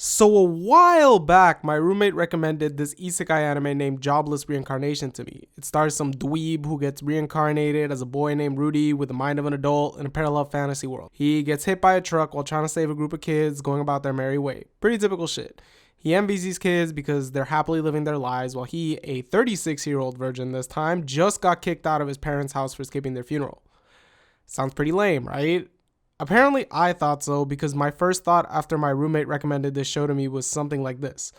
So a while back, my roommate recommended this isekai anime named Jobless Reincarnation to me. It stars some dweeb who gets reincarnated as a boy named Rudy with the mind of an adult in a parallel fantasy world. He gets hit by a truck while trying to save a group of kids going about their merry way. Pretty typical shit. He envies these kids because they're happily living their lives while he, a 36-year-old virgin this time, just got kicked out of his parents' house for skipping their funeral. Sounds pretty lame, right? Apparently I thought so because my first thought after my roommate recommended this show to me was something like this.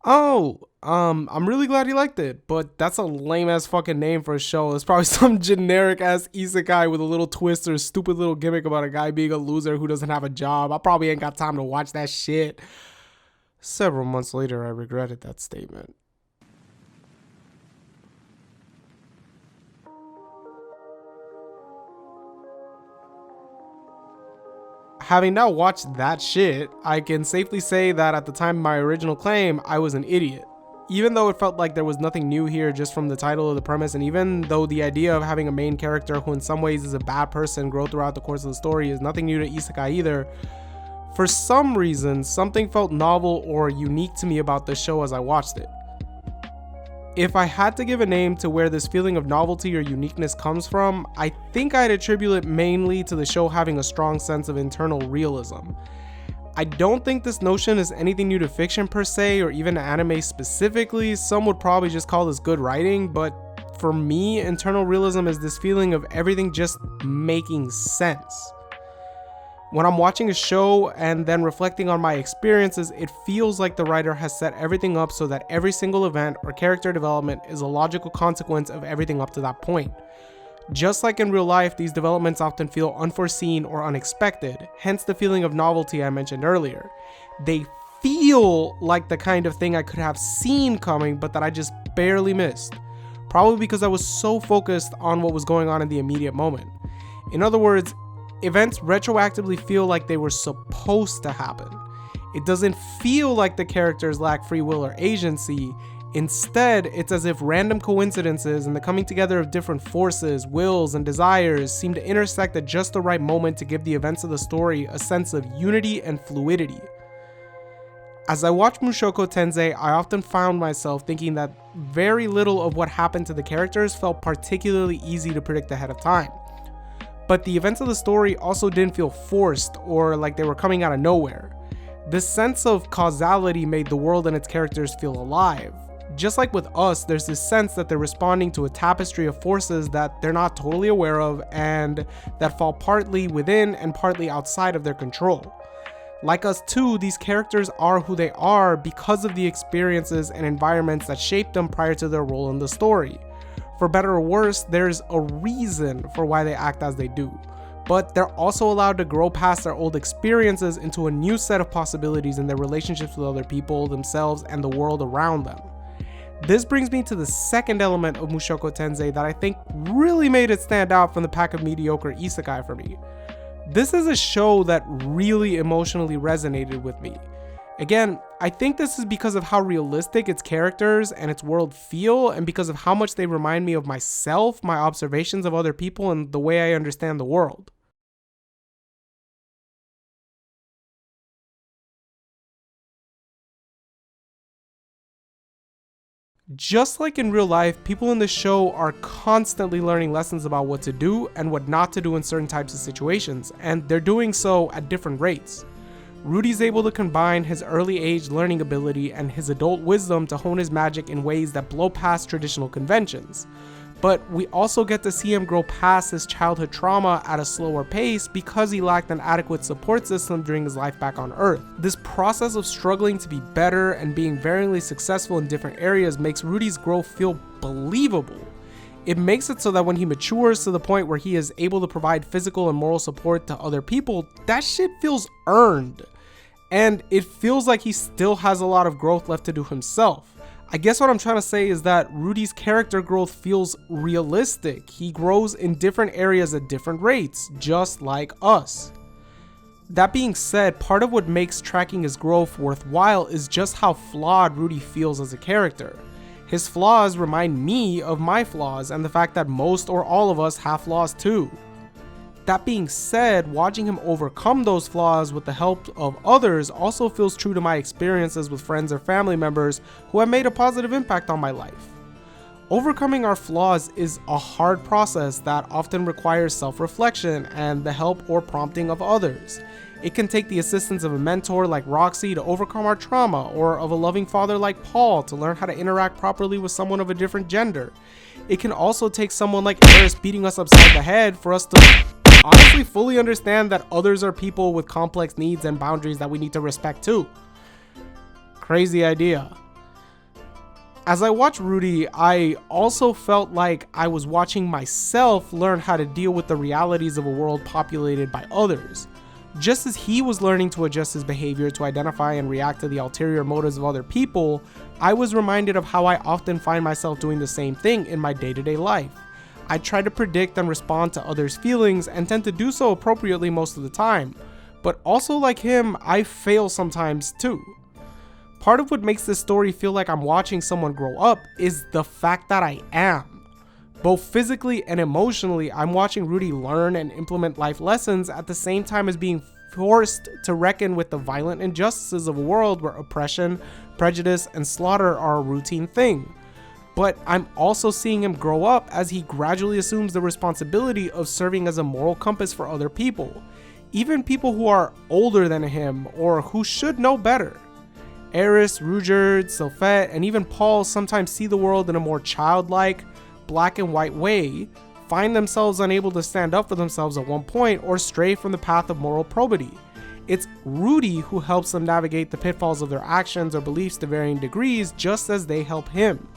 I'm really glad you liked it, but that's a lame ass fucking name for a show. It's probably some generic ass isekai with a little twist or a stupid little gimmick about a guy being a loser who doesn't have a job. I probably ain't got time to watch that shit. Several months later, I regretted that statement. Having now watched that shit, I can safely say that at the time of my original claim, I was an idiot. Even though it felt like there was nothing new here just from the title of the premise, and even though the idea of having a main character who in some ways is a bad person grow throughout the course of the story is nothing new to isekai either, for some reason, something felt novel or unique to me about this show as I watched it. If I had to give a name to where this feeling of novelty or uniqueness comes from, I think I'd attribute it mainly to the show having a strong sense of internal realism. I don't think this notion is anything new to fiction per se, or even anime specifically. Some would probably just call this good writing, but for me, internal realism is this feeling of everything just making sense. When I'm watching a show and then reflecting on my experiences, it feels like the writer has set everything up so that every single event or character development is a logical consequence of everything up to that point. Just like in real life, these developments often feel unforeseen or unexpected, hence the feeling of novelty I mentioned earlier. They feel like the kind of thing I could have seen coming, but that I just barely missed. Probably because I was so focused on what was going on in the immediate moment. In other words, events retroactively feel like they were supposed to happen. It doesn't feel like the characters lack free will or agency. Instead, it's as if random coincidences and the coming together of different forces, wills, and desires seem to intersect at just the right moment to give the events of the story a sense of unity and fluidity. As I watched Mushoku Tensei, I often found myself thinking that very little of what happened to the characters felt particularly easy to predict ahead of time. But the events of the story also didn't feel forced or like they were coming out of nowhere. This sense of causality made the world and its characters feel alive. Just like with us, there's this sense that they're responding to a tapestry of forces that they're not totally aware of and that fall partly within and partly outside of their control. Like us too, these characters are who they are because of the experiences and environments that shaped them prior to their role in the story. For better or worse, there's a reason for why they act as they do, but they're also allowed to grow past their old experiences into a new set of possibilities in their relationships with other people, themselves, and the world around them. This brings me to the second element of Mushoku Tensei that I think really made it stand out from the pack of mediocre isekai for me. This is a show that really emotionally resonated with me. Again, I think this is because of how realistic its characters and its world feel, and because of how much they remind me of myself, my observations of other people, and the way I understand the world. Just like in real life, people in the show are constantly learning lessons about what to do and what not to do in certain types of situations, and they're doing so at different rates. Rudy's able to combine his early age learning ability and his adult wisdom to hone his magic in ways that blow past traditional conventions. But we also get to see him grow past his childhood trauma at a slower pace because he lacked an adequate support system during his life back on Earth. This process of struggling to be better and being varyingly successful in different areas makes Rudy's growth feel believable. It makes it so that when he matures to the point where he is able to provide physical and moral support to other people, that shit feels earned. And it feels like he still has a lot of growth left to do himself. I guess what I'm trying to say is that Rudy's character growth feels realistic. He grows in different areas at different rates, just like us. That being said, part of what makes tracking his growth worthwhile is just how flawed Rudy feels as a character. His flaws remind me of my flaws and the fact that most or all of us have flaws too. That being said, watching him overcome those flaws with the help of others also feels true to my experiences with friends or family members who have made a positive impact on my life. Overcoming our flaws is a hard process that often requires self-reflection and the help or prompting of others. It can take the assistance of a mentor like Roxy to overcome our trauma, or of a loving father like Paul to learn how to interact properly with someone of a different gender. It can also take someone like Eris beating us upside the head for us to honestly fully understand that others are people with complex needs and boundaries that we need to respect too. Crazy idea. As I watched Rudy, I also felt like I was watching myself learn how to deal with the realities of a world populated by others. Just as he was learning to adjust his behavior to identify and react to the ulterior motives of other people, I was reminded of how I often find myself doing the same thing in my day-to-day life. I try to predict and respond to others' feelings and tend to do so appropriately most of the time, but also like him, I fail sometimes too. Part of what makes this story feel like I'm watching someone grow up is the fact that I am. Both physically and emotionally, I'm watching Rudy learn and implement life lessons at the same time as being forced to reckon with the violent injustices of a world where oppression, prejudice, and slaughter are a routine thing. But I'm also seeing him grow up as he gradually assumes the responsibility of serving as a moral compass for other people, even people who are older than him or who should know better. Eris, Ruijerd, Sylphette, and even Paul sometimes see the world in a more childlike, black and white way, find themselves unable to stand up for themselves at one point, or stray from the path of moral probity. It's Rudy who helps them navigate the pitfalls of their actions or beliefs to varying degrees, just as they help him.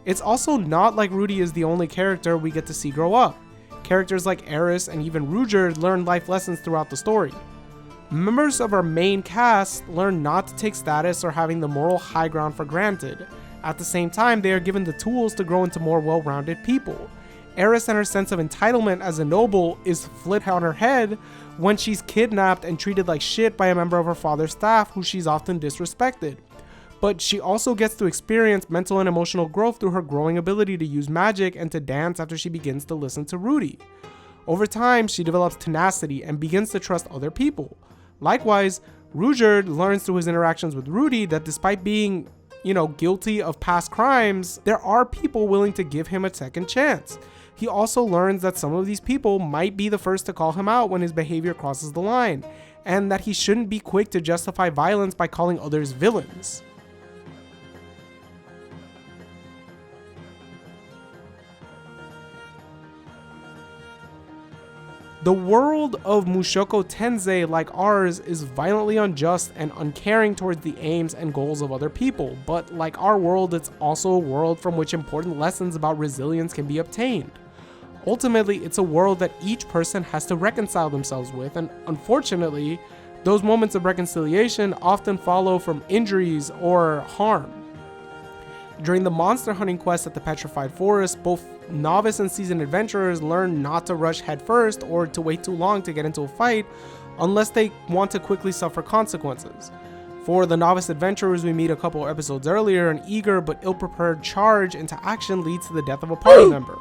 It's also not like Rudy is the only character we get to see grow up. Characters like Eris and even Ruijerd learn life lessons throughout the story. Members of our main cast learn not to take status or having the moral high ground for granted. At the same time, they are given the tools to grow into more well-rounded people. Eris and her sense of entitlement as a noble is flipped on her head when she's kidnapped and treated like shit by a member of her father's staff who she's often disrespected. But she also gets to experience mental and emotional growth through her growing ability to use magic and to dance after she begins to listen to Rudy. Over time, she develops tenacity and begins to trust other people. Likewise, Ruijerd learns through his interactions with Rudy that despite being guilty of past crimes, there are people willing to give him a second chance. He also learns that some of these people might be the first to call him out when his behavior crosses the line, and that he shouldn't be quick to justify violence by calling others villains. The world of Mushoku Tensei, like ours, is violently unjust and uncaring towards the aims and goals of other people, but like our world, it's also a world from which important lessons about resilience can be obtained. Ultimately, it's a world that each person has to reconcile themselves with, and unfortunately, those moments of reconciliation often follow from injuries or harm. During the monster hunting quest at the Petrified Forest, both novice and seasoned adventurers learn not to rush headfirst or to wait too long to get into a fight unless they want to quickly suffer consequences. For the novice adventurers we meet a couple episodes earlier, an eager but ill-prepared charge into action leads to the death of a party member.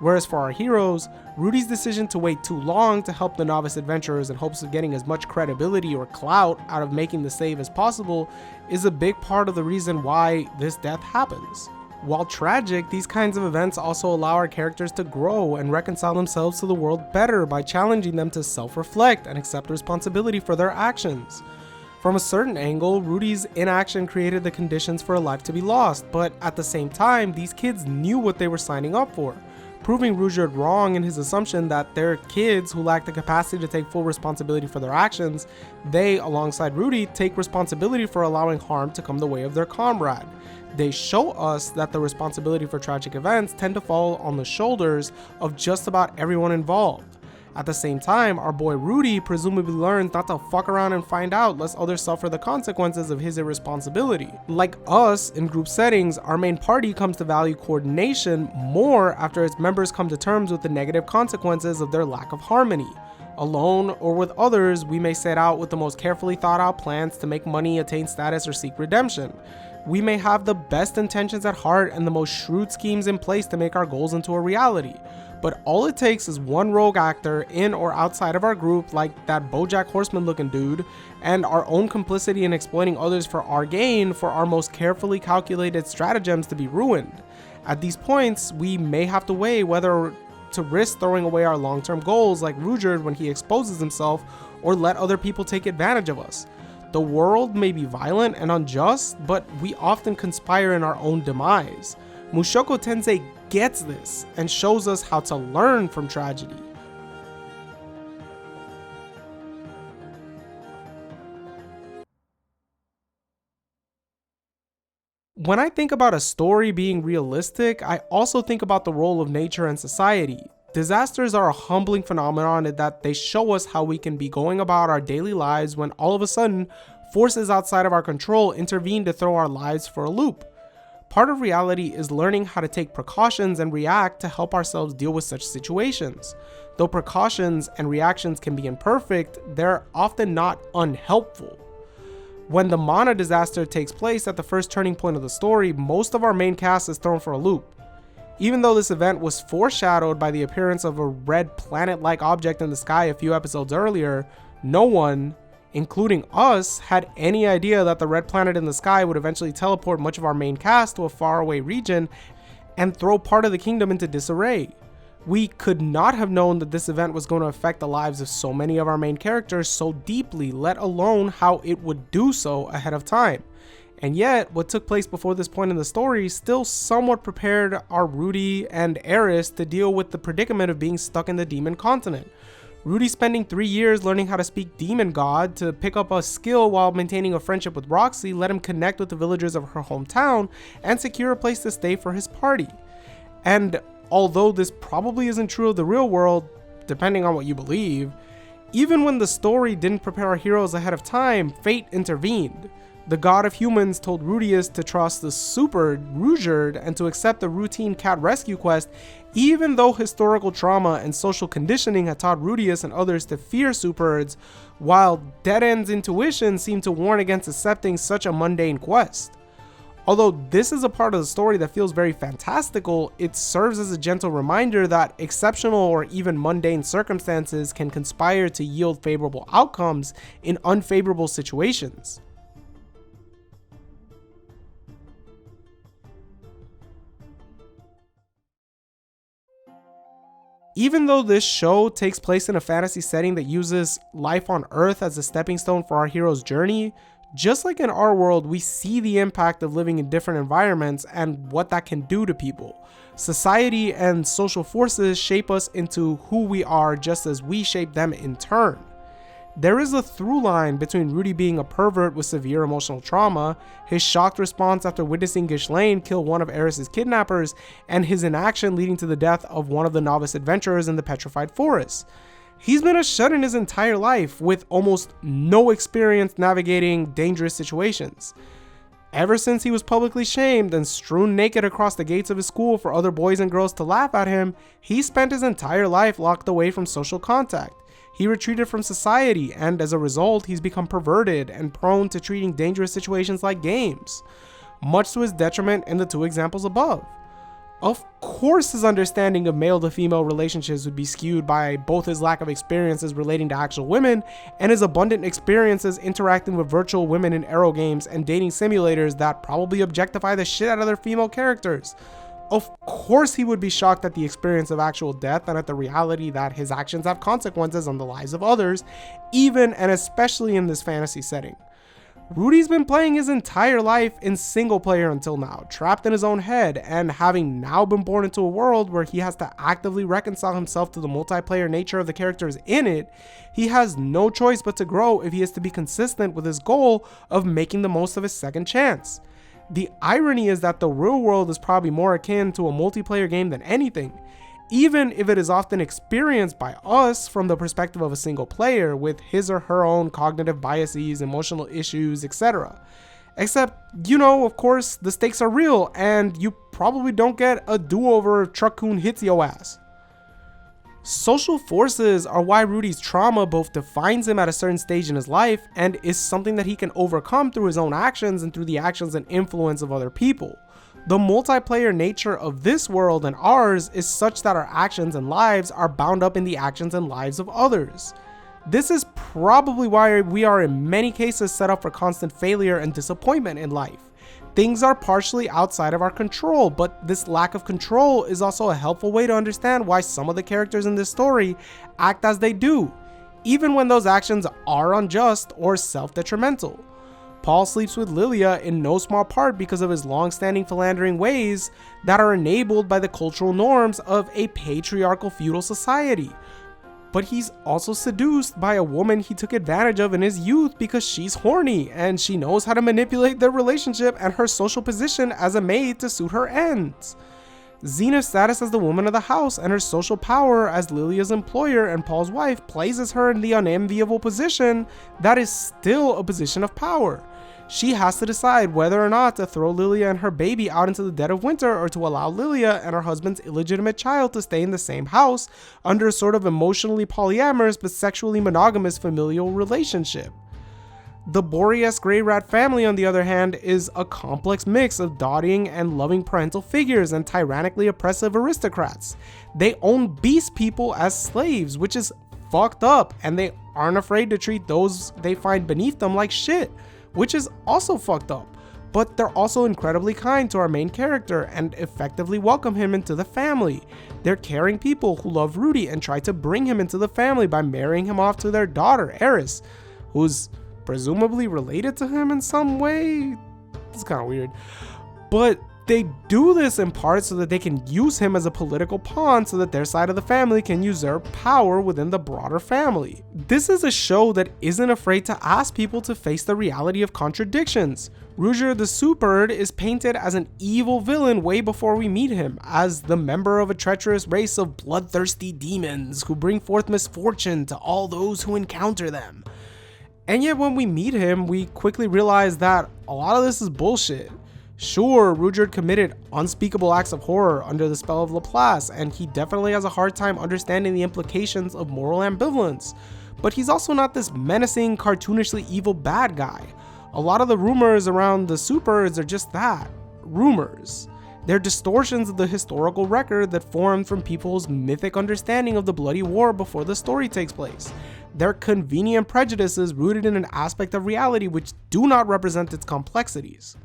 Whereas for our heroes, Rudy's decision to wait too long to help the novice adventurers in hopes of getting as much credibility or clout out of making the save as possible is a big part of the reason why this death happens. While tragic, these kinds of events also allow our characters to grow and reconcile themselves to the world better by challenging them to self-reflect and accept responsibility for their actions. From a certain angle, Rudy's inaction created the conditions for a life to be lost, but at the same time, these kids knew what they were signing up for, proving Ruijerd wrong in his assumption that they're kids who lack the capacity to take full responsibility for their actions. They, alongside Rudy, take responsibility for allowing harm to come the way of their comrade. They show us that the responsibility for tragic events tend to fall on the shoulders of just about everyone involved. At the same time, our boy Rudy presumably learns not to fuck around and find out lest others suffer the consequences of his irresponsibility. Like us in group settings, our main party comes to value coordination more after its members come to terms with the negative consequences of their lack of harmony. Alone or with others, we may set out with the most carefully thought out plans to make money, attain status, or seek redemption. We may have the best intentions at heart and the most shrewd schemes in place to make our goals into a reality. But all it takes is one rogue actor in or outside of our group, like that BoJack Horseman looking dude, and our own complicity in exploiting others for our gain, for our most carefully calculated stratagems to be ruined. At these points, we may have to weigh whether to risk throwing away our long-term goals like Ruijerd when he exposes himself, or let other people take advantage of us. The world may be violent and unjust, but we often conspire in our own demise. Mushoku Tensei gets this and shows us how to learn from tragedy. When I think about a story being realistic, I also think about the role of nature and society. Disasters are a humbling phenomenon in that they show us how we can be going about our daily lives when all of a sudden, forces outside of our control intervene to throw our lives for a loop. Part of reality is learning how to take precautions and react to help ourselves deal with such situations. Though precautions and reactions can be imperfect, they're often not unhelpful. When the Mana disaster takes place at the first turning point of the story, most of our main cast is thrown for a loop. Even though this event was foreshadowed by the appearance of a red planet-like object in the sky a few episodes earlier, no one, including us, had any idea that the red planet in the sky would eventually teleport much of our main cast to a faraway region and throw part of the kingdom into disarray. We could not have known that this event was going to affect the lives of so many of our main characters so deeply, let alone how it would do so ahead of time. And yet, what took place before this point in the story still somewhat prepared our Rudy and Eris to deal with the predicament of being stuck in the demon continent. Rudy spending 3 years learning how to speak demon god to pick up a skill while maintaining a friendship with Roxy let him connect with the villagers of her hometown and secure a place to stay for his party. And although this probably isn't true of the real world, depending on what you believe, even when the story didn't prepare our heroes ahead of time, fate intervened. The god of humans told Rudius to trust the super Ruijerd and to accept the routine cat rescue quest, even though historical trauma and social conditioning had taught Rudius and others to fear superds, while Dead-End's intuition seemed to warn against accepting such a mundane quest. Although this is a part of the story that feels very fantastical, it serves as a gentle reminder that exceptional or even mundane circumstances can conspire to yield favorable outcomes in unfavorable situations. Even though this show takes place in a fantasy setting that uses life on Earth as a stepping stone for our hero's journey, just like in our world, we see the impact of living in different environments and what that can do to people. Society and social forces shape us into who we are just as we shape them in turn. There is a through line between Rudy being a pervert with severe emotional trauma, his shocked response after witnessing Ghislaine kill one of Eris's kidnappers, and his inaction leading to the death of one of the novice adventurers in the Petrified Forest. He's been a shut-in his entire life with almost no experience navigating dangerous situations. Ever since he was publicly shamed and strewn naked across the gates of his school for other boys and girls to laugh at him, he spent his entire life locked away from social contact. He retreated from society, and as a result, he's become perverted and prone to treating dangerous situations like games, much to his detriment in the two examples above. Of course, his understanding of male to female relationships would be skewed by both his lack of experiences relating to actual women and his abundant experiences interacting with virtual women in Aero games and dating simulators that probably objectify the shit out of their female characters. Of course he would be shocked at the experience of actual death and at the reality that his actions have consequences on the lives of others, even and especially in this fantasy setting. Rudy's been playing his entire life in single player until now, trapped in his own head, and having now been born into a world where he has to actively reconcile himself to the multiplayer nature of the characters in it, he has no choice but to grow if he is to be consistent with his goal of making the most of his second chance. The irony is that the real world is probably more akin to a multiplayer game than anything, even if it is often experienced by us from the perspective of a single player with his or her own cognitive biases, emotional issues, etc. Except, of course, the stakes are real and you probably don't get a do-over if Truck-kun hits your ass. Social forces are why Rudy's trauma both defines him at a certain stage in his life and is something that he can overcome through his own actions and through the actions and influence of other people. The multiplayer nature of this world and ours is such that our actions and lives are bound up in the actions and lives of others. This is probably why we are in many cases set up for constant failure and disappointment in life. Things are partially outside of our control, but this lack of control is also a helpful way to understand why some of the characters in this story act as they do, even when those actions are unjust or self-detrimental. Paul sleeps with Lilia in no small part because of his long-standing philandering ways that are enabled by the cultural norms of a patriarchal feudal society. But he's also seduced by a woman he took advantage of in his youth because she's horny and she knows how to manipulate their relationship and her social position as a maid to suit her ends. Zena's status as the woman of the house and her social power as Lilia's employer and Paul's wife places her in the unenviable position that is still a position of power. She has to decide whether or not to throw Lilia and her baby out into the dead of winter or to allow Lilia and her husband's illegitimate child to stay in the same house under a sort of emotionally polyamorous but sexually monogamous familial relationship. The Boreas Grey Rat family, on the other hand, is a complex mix of doting and loving parental figures and tyrannically oppressive aristocrats. They own beast people as slaves, which is fucked up, and they aren't afraid to treat those they find beneath them like shit, which is also fucked up, but they're also incredibly kind to our main character and effectively welcome him into the family. They're caring people who love Rudy and try to bring him into the family by marrying him off to their daughter, Eris, who's presumably related to him in some way. It's kind of weird, but they do this in part so that they can use him as a political pawn so that their side of the family can usurp power within the broader family. This is a show that isn't afraid to ask people to face the reality of contradictions. Ruger the Supered is painted as an evil villain way before we meet him, as the member of a treacherous race of bloodthirsty demons who bring forth misfortune to all those who encounter them. And yet when we meet him, we quickly realize that a lot of this is bullshit. Sure, Ruger committed unspeakable acts of horror under the spell of Laplace, and he definitely has a hard time understanding the implications of moral ambivalence, but he's also not this menacing, cartoonishly evil bad guy. A lot of the rumors around the Superds are just that, rumors. They're distortions of the historical record that formed from people's mythic understanding of the bloody war before the story takes place. They're convenient prejudices rooted in an aspect of reality which do not represent its complexities.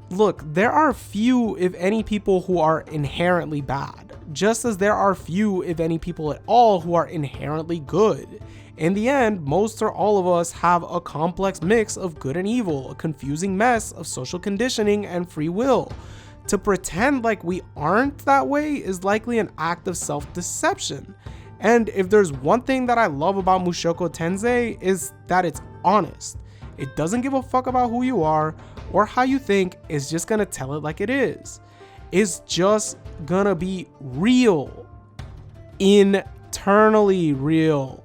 Look, there are few, if any, people who are inherently bad, just as there are few, if any, people at all who are inherently good. In the end, most or all of us have a complex mix of good and evil, a confusing mess of social conditioning and free will. To pretend like we aren't that way is likely an act of self-deception. And if there's one thing that I love about Mushoku Tensei is that it's honest. It doesn't give a fuck about who you are or how you think, it's just gonna tell it like it is. It's just gonna be real. Internally real.